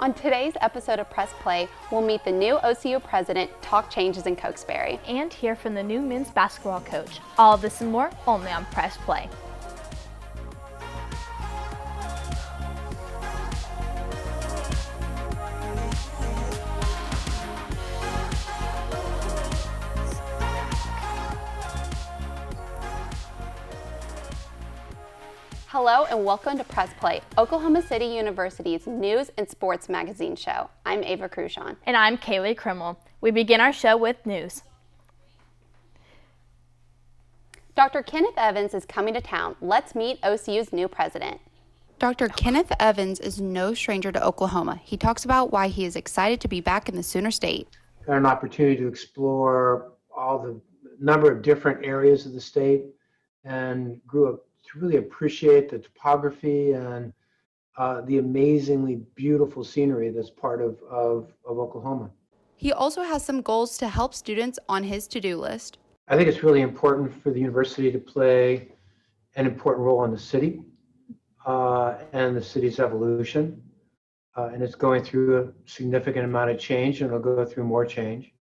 On today's episode of Press Play, we'll meet the new OCU president, talk changes in Cokesbury, and hear from the new men's basketball coach. All of this and more only on Press Play. Hello and welcome to Press Play, Oklahoma City University's news and sports magazine show. I'm Ava Cruchon. And I'm Kaylee Krimmel. We begin our show with news. Dr. Kenneth Evans is coming to town. Let's meet OCU's new president. Dr. Kenneth Evans is no stranger to Oklahoma. He talks about why he is excited to be back in the Sooner State. Had an opportunity to explore all the number of different areas of the state and grew up to really appreciate the topography and the amazingly beautiful scenery that's part of Oklahoma. He also has some goals to help students on his to-do list. I think it's really important for the university to play an important role in the city and the city's evolution. And it's going through a significant amount of change, and it'll go through more change.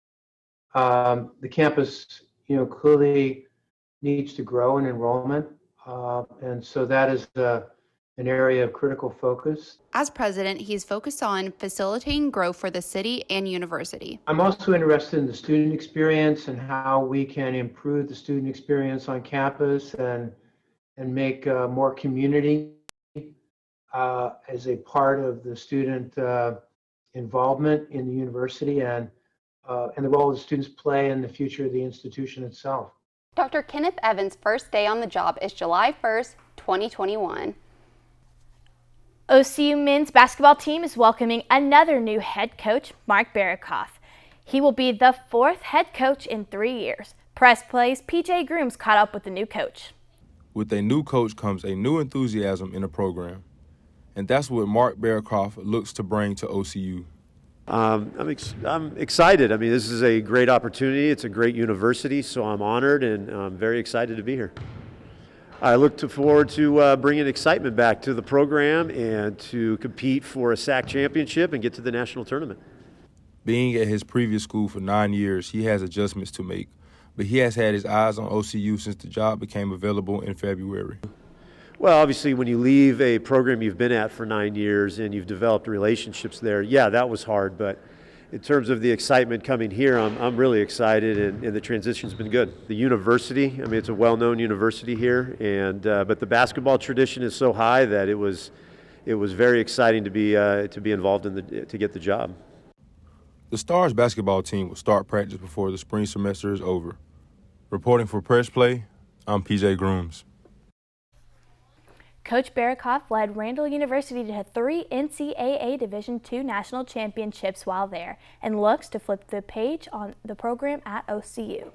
The campus, clearly needs to grow in enrollment. And so that is an area of critical focus. As president, he's focused on facilitating growth for the city and university. I'm also interested in the student experience and how we can improve the student experience on campus and make more community as a part of the student involvement in the university and the role that students play in the future of the institution itself. Dr. Kenneth Evans' first day on the job is July 1st, 2021. OCU men's basketball team is welcoming another new head coach, Mark Barikoff. He will be the fourth head coach in 3 years. Press Play's PJ Grooms caught up with the new coach. With a new coach comes a new enthusiasm in the program, and that's what Mark Barikoff looks to bring to OCU. I'm excited. I mean, this is a great opportunity. It's a great university, so I'm honored and I'm very excited to be here. I look forward to bringing excitement back to the program and to compete for a SAC championship and get to the national tournament. Being at his previous school for 9 years, he has adjustments to make, but he has had his eyes on OCU since the job became available in February. Well, obviously, when you leave a program you've been at for 9 years and you've developed relationships there, yeah, that was hard. But in terms of the excitement coming here, I'm really excited, and the transition's been good. The university, I mean, it's a well-known university here, and but the basketball tradition is so high that it was very exciting to be involved to get the job. The Stars basketball team will start practice before the spring semester is over. Reporting for Press Play, I'm PJ Grooms. Coach Barikoff led Randall University to 3 NCAA Division II national championships while there and looks to flip the page on the program at OCU.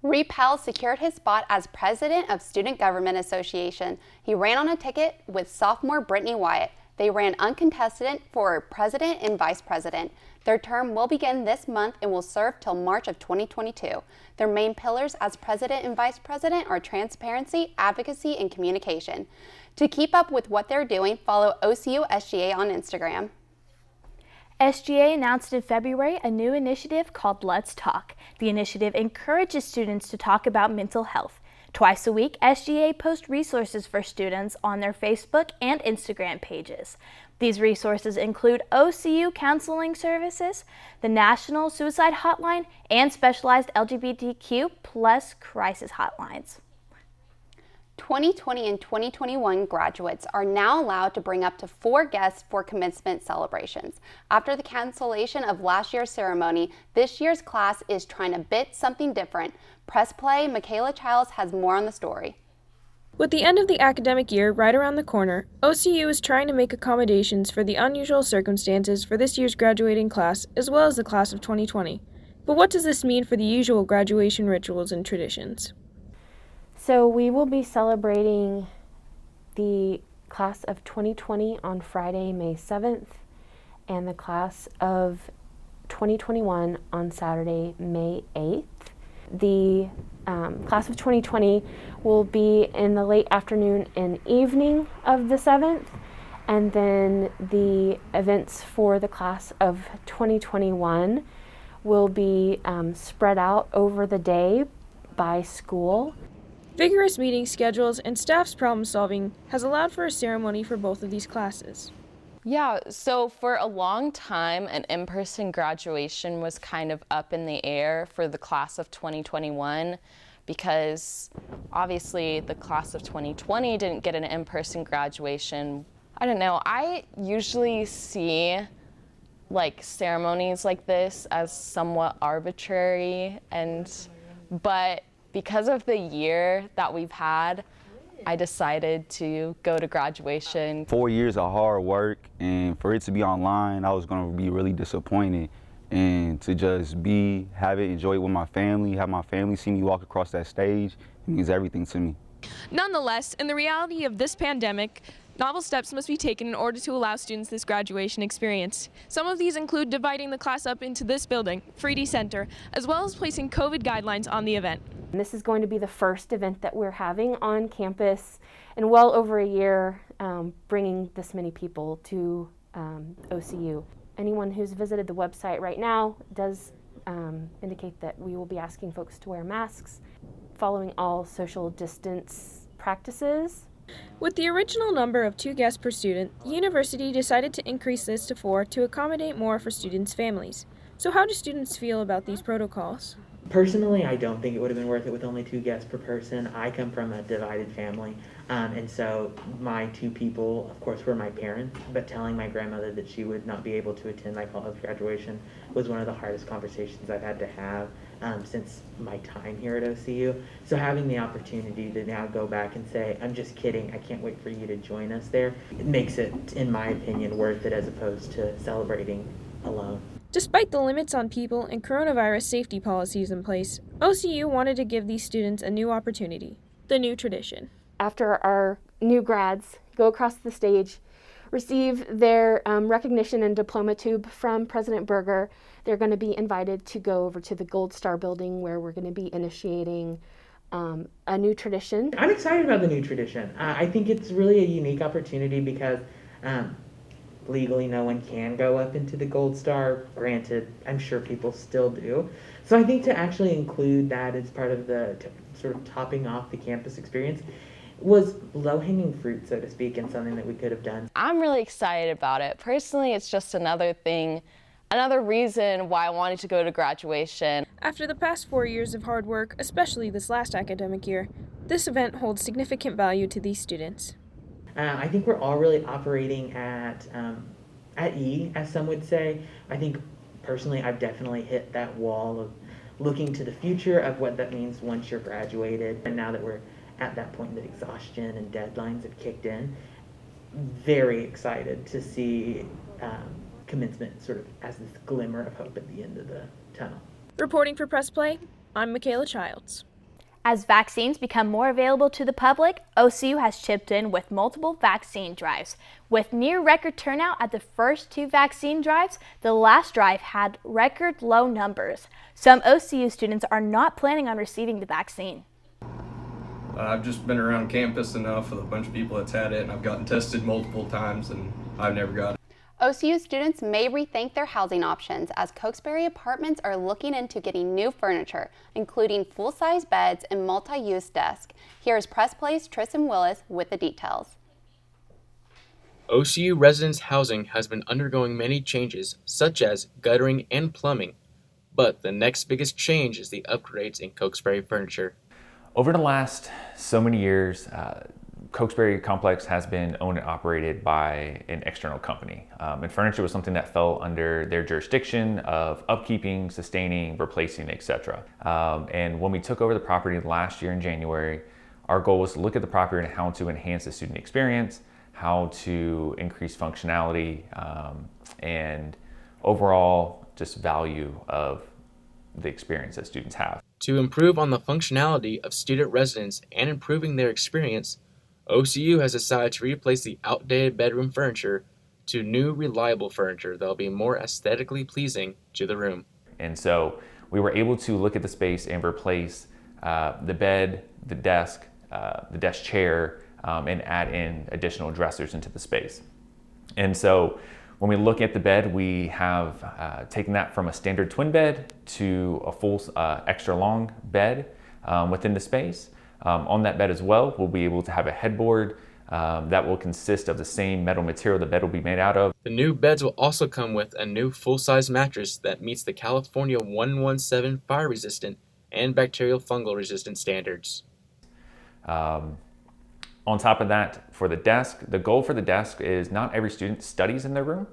Repel secured his spot as president of Student Government Association. He ran on a ticket with sophomore Brittany Wyatt. They ran uncontested for president and vice president. Their term will begin this month and will serve till March of 2022. Their main pillars as president and vice president are transparency, advocacy, and communication. To keep up with what they're doing, follow OCU SGA on Instagram. SGA announced in February a new initiative called Let's Talk. The initiative encourages students to talk about mental health. Twice a week, SGA posts resources for students on their Facebook and Instagram pages. These resources include OCU counseling services, the National Suicide Hotline, and specialized LGBTQ plus crisis hotlines. 2020 and 2021 graduates are now allowed to bring up to 4 guests for commencement celebrations. After the cancellation of last year's ceremony, this year's class is trying a bit something different. Press Play, Michaela Childs has more on the story. With the end of the academic year right around the corner, OCU is trying to make accommodations for the unusual circumstances for this year's graduating class as well as the class of 2020. But what does this mean for the usual graduation rituals and traditions? So we will be celebrating the class of 2020 on Friday, May 7th, and the class of 2021 on Saturday, May 8th. The class of 2020 will be in the late afternoon and evening of the 7th, And then the events for the class of 2021 will be spread out over the day by school. Vigorous meeting schedules and staff's problem solving has allowed for a ceremony for both of these classes. Yeah, so for a long time, an in-person graduation was kind of up in the air for the class of 2021 because obviously the class of 2020 didn't get an in-person graduation. I don't know, I usually see like ceremonies like this as somewhat arbitrary, but because of the year that we've had, I decided to go to graduation. 4 years of hard work, and for it to be online, I was going to be really disappointed. And to just have it, enjoy it with my family, have my family see me walk across that stage, it means everything to me. Nonetheless, in the reality of this pandemic, novel steps must be taken in order to allow students this graduation experience. Some of these include dividing the class up into this building, Freedy Center, as well as placing COVID guidelines on the event. This is going to be the first event that we're having on campus in well over a year, bringing this many people to OCU. Anyone who's visited the website right now does indicate that we will be asking folks to wear masks, following all social distance practices. With the original number of 2 guests per student, the university decided to increase this to 4 to accommodate more for students' families. So how do students feel about these protocols? Personally, I don't think it would have been worth it with only 2 guests per person. I come from a divided family, and so my 2 people, of course, were my parents, but telling my grandmother that she would not be able to attend my college graduation was one of the hardest conversations I've had to have since my time here at OCU. So having the opportunity to now go back and say, I'm just kidding, I can't wait for you to join us there, it makes it, in my opinion, worth it as opposed to celebrating alone. Despite the limits on people and coronavirus safety policies in place, OCU wanted to give these students a new opportunity, the new tradition. After our new grads go across the stage, receive their recognition and diploma tube from President Berger, they're going to be invited to go over to the Gold Star building where we're going to be initiating a new tradition. I'm excited about the new tradition. I think it's really a unique opportunity because legally no one can go up into the Gold Star. Granted, I'm sure people still do. So I think to actually include that as part of the sort of topping off the campus experience was low-hanging fruit, so to speak, and something that we could have done. I'm really excited about it. Personally, it's just another reason why I wanted to go to graduation. After the past 4 years of hard work, especially this last academic year, this event holds significant value to these students. I think we're all really operating at E, as some would say. I think personally I've definitely hit that wall of looking to the future of what that means once you're graduated. And now that we're at that point that exhaustion and deadlines have kicked in, very excited to see commencement sort of as this glimmer of hope at the end of the tunnel. Reporting for Press Play, I'm Michaela Childs. As vaccines become more available to the public, OCU has chipped in with multiple vaccine drives. With near record turnout at the first 2 vaccine drives, the last drive had record low numbers. Some OCU students are not planning on receiving the vaccine. I've just been around campus enough with a bunch of people that's had it, and I've gotten tested multiple times, and I've never got it. OCU students may rethink their housing options as Cokesbury Apartments are looking into getting new furniture, including full-size beds and multi-use desks. Here's Press Play's Tristan Willis with the details. OCU residence housing has been undergoing many changes, such as guttering and plumbing. But the next biggest change is the upgrades in Cokesbury furniture. Over the last so many years, Cokesbury Complex has been owned and operated by an external company. And furniture was something that fell under their jurisdiction of upkeeping, sustaining, replacing, etc. And when we took over the property last year in January, our goal was to look at the property and how to enhance the student experience, how to increase functionality, and overall just value of the experience that students have. To improve on the functionality of student residents and improving their experience, OCU has decided to replace the outdated bedroom furniture to new, reliable furniture that will be more aesthetically pleasing to the room. And so we were able to look at the space and replace the bed, the desk chair, and add in additional dressers into the space. And so when we look at the bed, we have taken that from a standard twin bed to a full extra long bed within the space. On that bed as well, we'll be able to have a headboard that will consist of the same metal material the bed will be made out of. The new beds will also come with a new full-size mattress that meets the California 117 fire-resistant and bacterial fungal resistant standards. On top of that, for the desk, the goal for the desk is not every student studies in their room.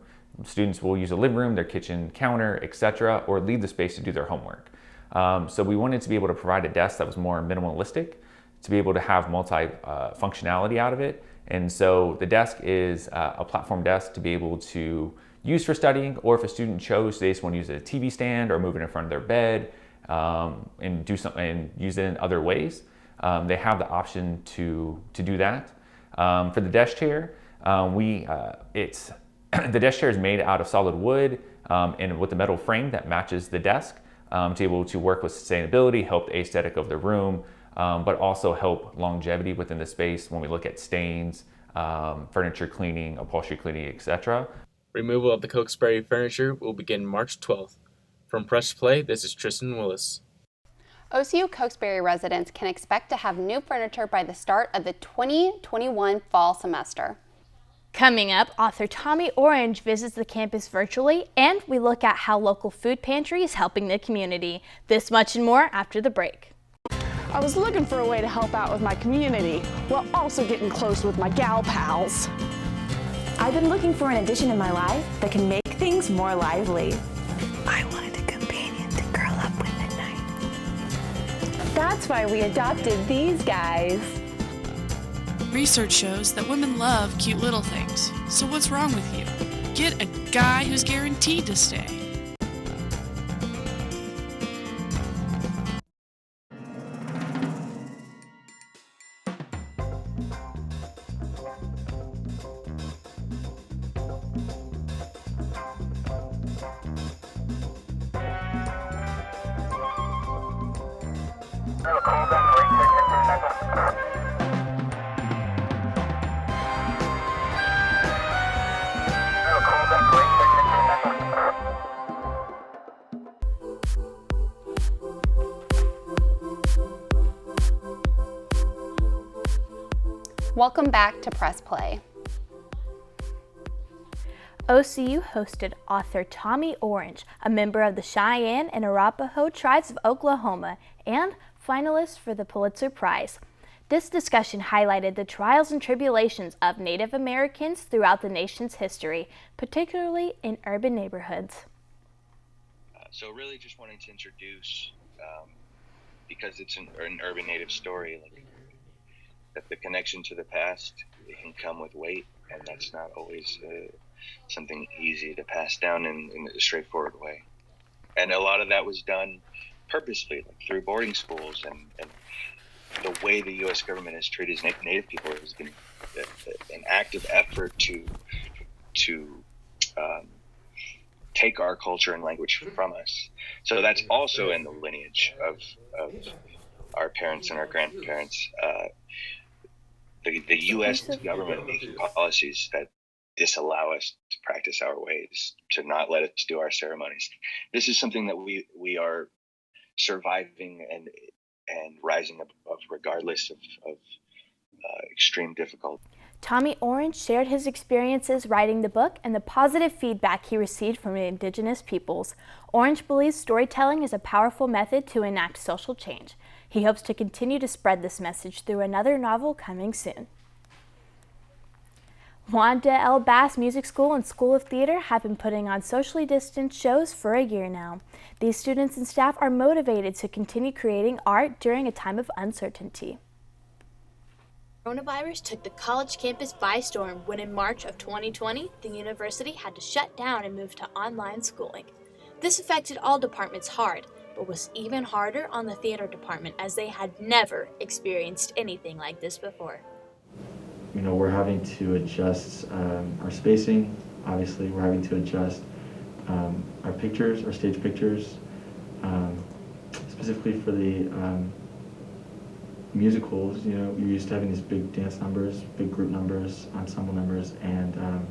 Students will use a living room, their kitchen counter, etc., or leave the space to do their homework. So we wanted to be able to provide a desk that was more minimalistic, to be able to have multi-functionality out of it. And so the desk is a platform desk to be able to use for studying, or if a student chose they just want to use a TV stand or move it in front of their bed and do something and use it in other ways. They have the option to do that. For the desk chair, the desk chair is made out of solid wood and with a metal frame that matches the desk to be able to work with sustainability, help the aesthetic of the room, but also help longevity within the space when we look at stains, furniture cleaning, upholstery cleaning, etc. Removal of the Cokesbury furniture will begin March 12th. From Press Play, this is Tristan Willis. OCU Cokesbury residents can expect to have new furniture by the start of the 2021 fall semester. Coming up, author Tommy Orange visits the campus virtually, and we look at how local food pantry is helping the community. This much and more after the break. I was looking for a way to help out with my community while also getting close with my gal pals. I've been looking for an addition in my life that can make things more lively. I wanted a companion to curl up with at night. That's why we adopted these guys. Research shows that women love cute little things. So what's wrong with you? Get a guy who's guaranteed to stay. Welcome back to Press Play. OCU hosted author Tommy Orange, a member of the Cheyenne and Arapaho tribes of Oklahoma, and finalist for the Pulitzer Prize. This discussion highlighted the trials and tribulations of Native Americans throughout the nation's history, particularly in urban neighborhoods. So really just wanting to introduce, because it's an urban Native story, that the connection to the past, it can come with weight, and that's not always something easy to pass down in a straightforward way. And a lot of that was done purposely, through boarding schools, and the way the U.S. government has treated Native people has been an active effort to take our culture and language from us. So that's also in the lineage of our parents and our grandparents. The U.S. government making policies that disallow us to practice our ways, to not let us do our ceremonies. This is something that we are surviving and rising above, regardless of extreme difficulty. Tommy Orange shared his experiences writing the book and the positive feedback he received from the indigenous peoples. Orange believes storytelling is a powerful method to enact social change. He hopes to continue to spread this message through another novel coming soon. Wanda L. Bass Music School and School of Theater have been putting on socially distanced shows for a year now. These students and staff are motivated to continue creating art during a time of uncertainty. Coronavirus took the college campus by storm when in March of 2020, the university had to shut down and move to online schooling. This affected all departments hard, but was even harder on the theater department as they had never experienced anything like this before. You know, we're having to adjust our spacing. Obviously, we're having to adjust our pictures, our stage pictures, specifically for the musicals. You know, you're used to having these big dance numbers, big group numbers, ensemble numbers, and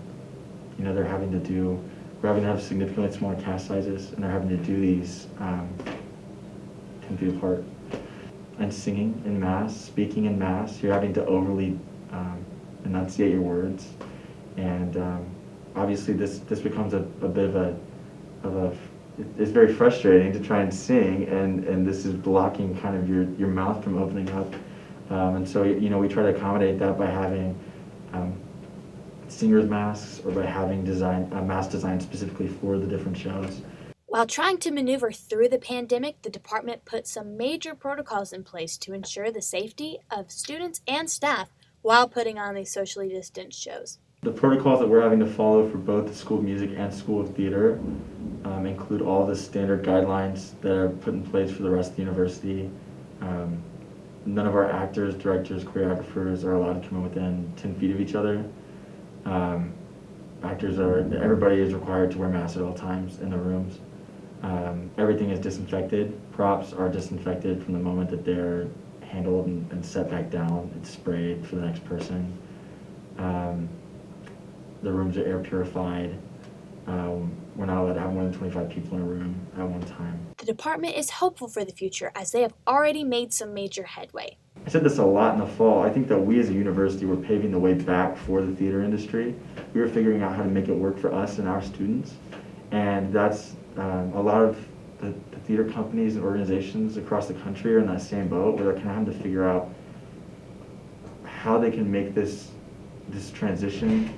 We're having to have significantly smaller cast sizes, and they're having to do these 10 feet apart. And singing in Mass, speaking in Mass, you're having to overly enunciate your words. And obviously this becomes a bit of it's very frustrating to try and sing, and this is blocking kind of your mouth from opening up. And so, we try to accommodate that by having singers' masks, or by having a mask designed specifically for the different shows. While trying to maneuver through the pandemic, the department put some major protocols in place to ensure the safety of students and staff while putting on these socially distanced shows. The protocols that we're having to follow for both the School of Music and School of Theater include all the standard guidelines that are put in place for the rest of the university. None of our actors, directors, choreographers are allowed to come in within 10 feet of each other. Everybody is required to wear masks at all times in the rooms. Everything is disinfected. Props are disinfected from the moment that they're handled and set back down. It's sprayed for the next person. The rooms are air purified. We're not allowed to have more than 25 people in a room at one time. The department is hopeful for the future as they have already made some major headway. I said this a lot in the fall. I think that we as a university were paving the way back for the theater industry. We were figuring out how to make it work for us and our students. And that's a lot of the theater companies and organizations across the country are in that same boat, where they're kind of having to figure out how they can make this transition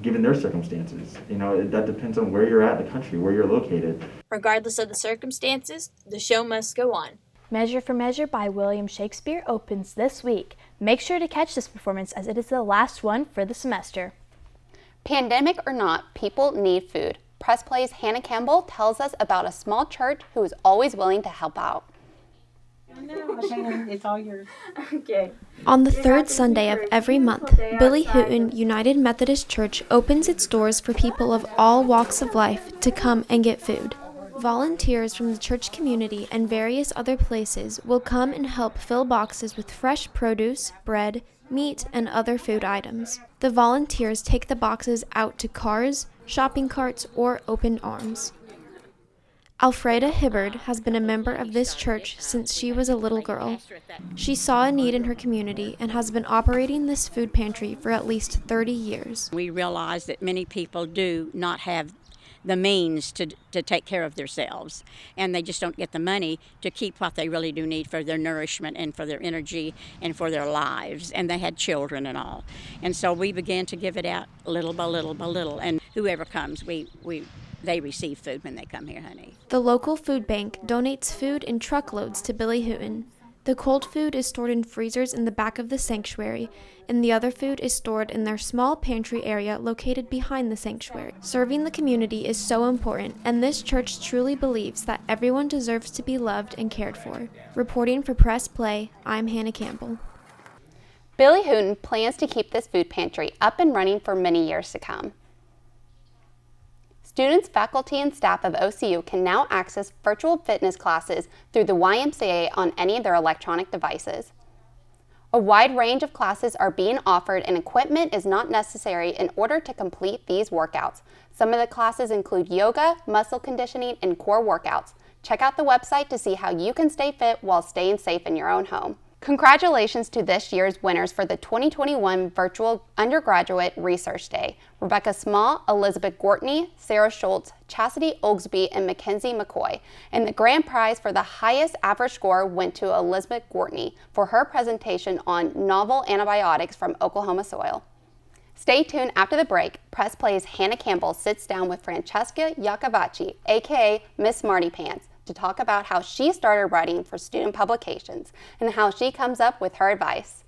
given their circumstances. That depends on where you're at in the country, where you're located. Regardless of the circumstances, the show must go on. Measure for Measure by William Shakespeare opens this week. Make sure to catch this performance as it is the last one for the semester. Pandemic or not, people need food. Press Play's Hannah Campbell tells us about a small church who is always willing to help out. It's all yours. Okay. On the third Sunday of every month, Billy Houghton United Methodist Church opens its doors for people of all walks of life to come and get food. Volunteers from the church community and various other places will come and help fill boxes with fresh produce, bread, meat, and other food items. The volunteers take the boxes out to cars, shopping carts, or open arms. Alfreda Hibbard has been a member of this church since she was a little girl. She saw a need in her community and has been operating this food pantry for at least 30 years. We realize that many people do not have the means to take care of themselves, and they just don't get the money to keep what they really do need for their nourishment and for their energy and for their lives, and they had children and all. And so we began to give it out little by little by little, and whoever comes, they receive food when they come here, honey. The local food bank donates food in truckloads to Billy Houghton. The cold food is stored in freezers in the back of the sanctuary, and the other food is stored in their small pantry area located behind the sanctuary. Serving the community is so important, and this church truly believes that everyone deserves to be loved and cared for. Reporting for Press Play, I'm Hannah Campbell. Billy Houghton plans to keep this food pantry up and running for many years to come. Students, faculty, and staff of OCU can now access virtual fitness classes through the YMCA on any of their electronic devices. A wide range of classes are being offered, and equipment is not necessary in order to complete these workouts. Some of the classes include yoga, muscle conditioning, and core workouts. Check out the website to see how you can stay fit while staying safe in your own home. Congratulations to this year's winners for the 2021 Virtual Undergraduate Research Day: Rebecca Small, Elizabeth Gortney, Sarah Schultz, Chastity Oglesby, and Mackenzie McCoy. And the grand prize for the highest average score went to Elizabeth Gortney for her presentation on novel antibiotics from Oklahoma soil. Stay tuned after the break. Press Play's Hannah Campbell sits down with Francesca Iacovacci, aka Miss Smarty Pants, to talk about how she started writing for student publications and how she comes up with her advice.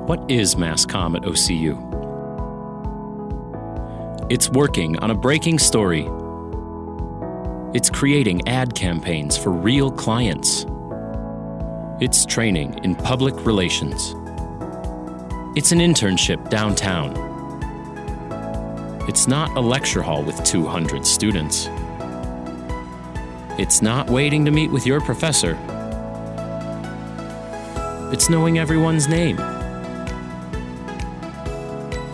What is MassComm at OCU? It's working on a breaking story. It's creating ad campaigns for real clients. It's training in public relations. It's an internship downtown. It's not a lecture hall with 200 students. It's not waiting to meet with your professor. It's knowing everyone's name.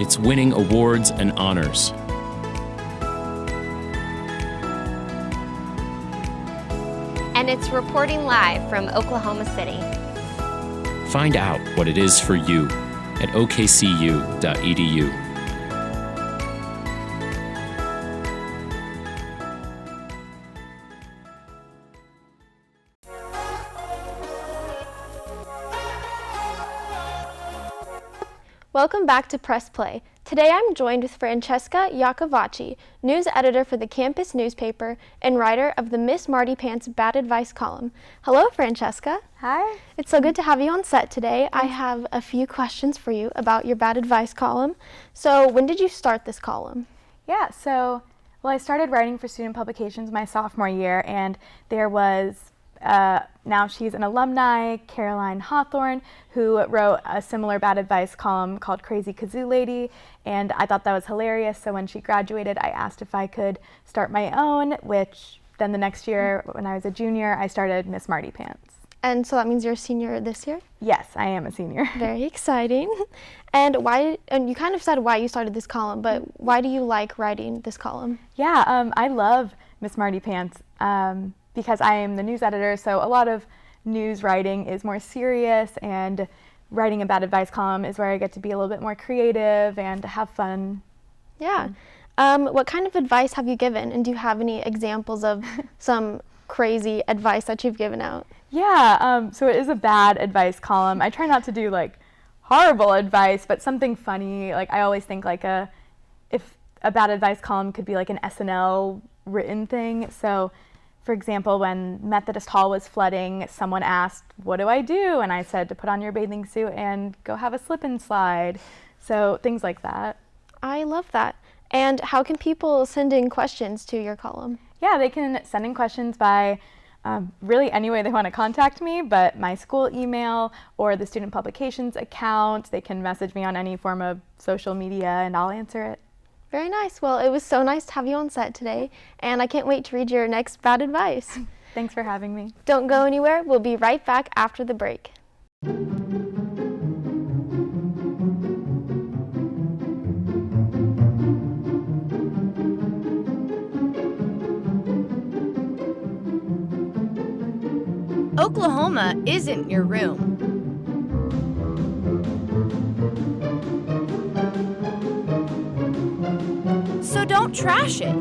It's winning awards and honors. And it's reporting live from Oklahoma City. Find out what it is for you at okcu.edu. Welcome back to Press Play. Today I'm joined with Francesca Iacovacci, news editor for the campus newspaper and writer of the Miss Marty Pants Bad Advice column. Hello, Francesca. Hi. It's so good to have you on set today. I have a few questions for you about your Bad Advice column. So when did you start this column? Yeah, I started writing for student publications my sophomore year, and there was now she's an alumni, Caroline Hawthorne, who wrote a similar Bad Advice column called Crazy Kazoo Lady, and I thought that was hilarious. So when she graduated, I asked if I could start my own, which then the next year, when I was a junior, I started Miss Marty Pants. And so that means you're a senior this year? Yes, I am a senior. Very exciting. And you kind of said why you started this column, but why do you like writing this column? Yeah, I love Miss Marty Pants. Because I am the news editor, so a lot of news writing is more serious, and writing a Bad Advice column is where I get to be a little bit more creative and have fun. Yeah. What kind of advice have you given, and do you have any examples of some crazy advice that you've given out? Yeah, so it is a Bad Advice column. I try not to do like horrible advice, but something funny. Like I always think if a Bad Advice column could be like an SNL written thing. So for example, when Methodist Hall was flooding, someone asked, "What do I do?" And I said to put on your bathing suit and go have a slip and slide. So things like that. I love that. And how can people send in questions to your column? Yeah, they can send in questions by really any way they want to contact me, but my school email or the student publications account. They can message me on any form of social media and I'll answer it. Very nice. Well, it was so nice to have you on set today, and I can't wait to read your next Bad Advice. Thanks for having me. Don't go anywhere. We'll be right back after the break. Oklahoma isn't your room. So don't trash it.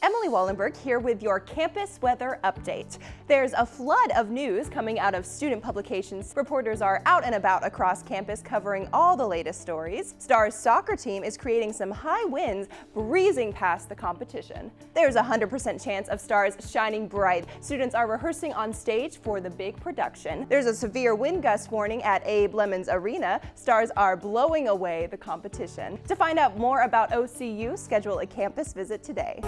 Emily Wallenberg here with your campus weather update. There's a flood of news coming out of student publications. Reporters are out and about across campus covering all the latest stories. Stars soccer team is creating some high winds, breezing past the competition. There's a 100% chance of Stars shining bright. Students are rehearsing on stage for the big production. There's a severe wind gust warning at Abe Lemons Arena. Stars are blowing away the competition. To find out more about OCU, schedule a campus visit today.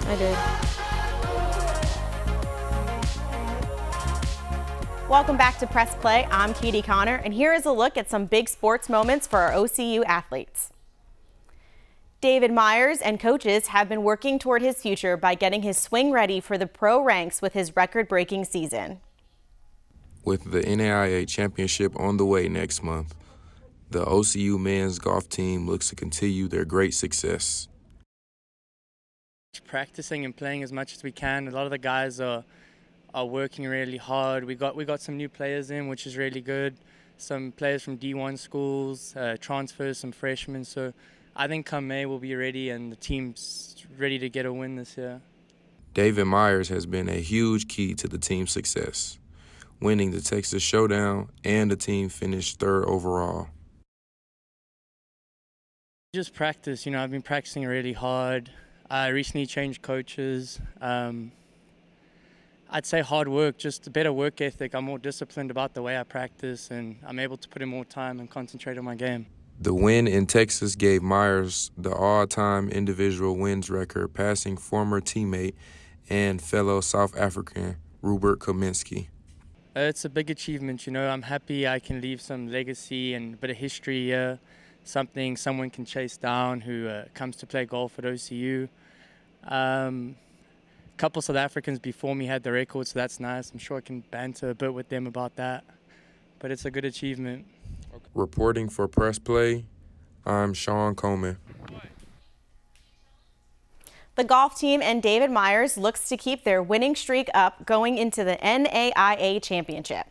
I did. Welcome back to Press Play. I'm Katie Connor, and here is a look at some big sports moments for our OCU athletes. David Myers and coaches have been working toward his future by getting his swing ready for the pro ranks with his record-breaking season. With the NAIA championship on the way next month, the OCU men's golf team looks to continue their great success. Practicing and playing as much as we can. A lot of the guys are working really hard. We got some new players in, which is really good. Some players from D1 schools, transfers, some freshmen. So I think come May we'll be ready, and the team's ready to get a win this year. David Myers has been a huge key to the team's success, winning the Texas Showdown, and the team finished third overall. Just practice. I've been practicing really hard. I recently changed coaches. I'd say hard work, just a better work ethic. I'm more disciplined about the way I practice, and I'm able to put in more time and concentrate on my game. The win in Texas gave Myers the all-time individual wins record, passing former teammate and fellow South African Rupert Kaminsky. It's a big achievement. I'm happy I can leave some legacy and a bit of history here. Something someone can chase down who comes to play golf at OCU. couple South Africans before me had the record, so that's nice. I'm sure I can banter a bit with them about that, but it's a good achievement. Reporting for Press Play, I'm Sean Coleman. The golf team and David Myers looks to keep their winning streak up going into the NAIA Championship.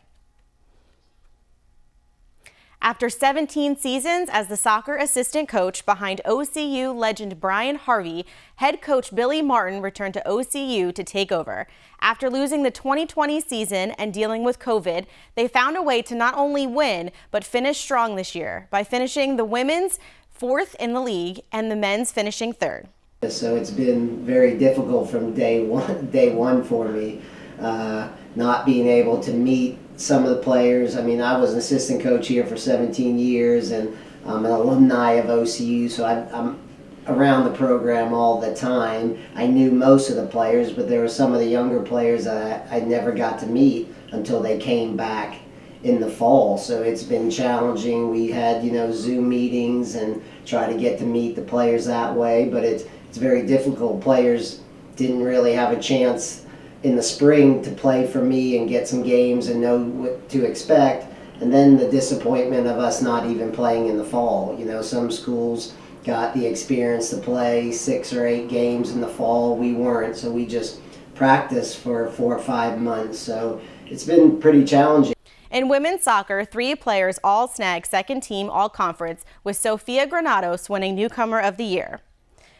After 17 seasons as the soccer assistant coach behind OCU legend Brian Harvey, head coach Billy Martin returned to OCU to take over. After losing the 2020 season and dealing with COVID, they found a way to not only win, but finish strong this year by finishing the women's 4th in the league and the men's finishing 3rd. So it's been very difficult from day one for me, not being able to meet some of the players. I mean, I was an assistant coach here for 17 years, and I'm an alumni of OCU, so I'm around the program all the time. I knew most of the players, but there were some of the younger players that I never got to meet until they came back in the fall. So it's been challenging. We had, Zoom meetings and try to get to meet the players that way, but it's very difficult. Players didn't really have a chance in the spring to play for me and get some games and know what to expect. And then the disappointment of us not even playing in the fall. Some schools got the experience to play 6 or 8 games in the fall. We weren't, so we just practiced for 4 or 5 months. So it's been pretty challenging. In women's soccer, 3 players all snagged second team all-conference, with Sofia Granados winning Newcomer of the Year.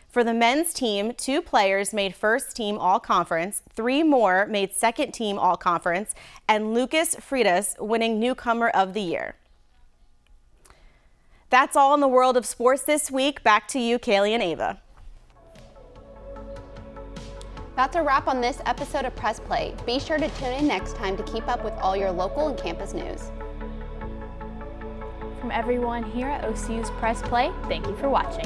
For the men's team, 2 players made first team all-conference, 3 more made second team all-conference, and Lucas Freitas winning Newcomer of the Year. That's all in the world of sports this week. Back to you, Kaylee and Ava. That's a wrap on this episode of Press Play. Be sure to tune in next time to keep up with all your local and campus news. From everyone here at OCU's Press Play, thank you for watching.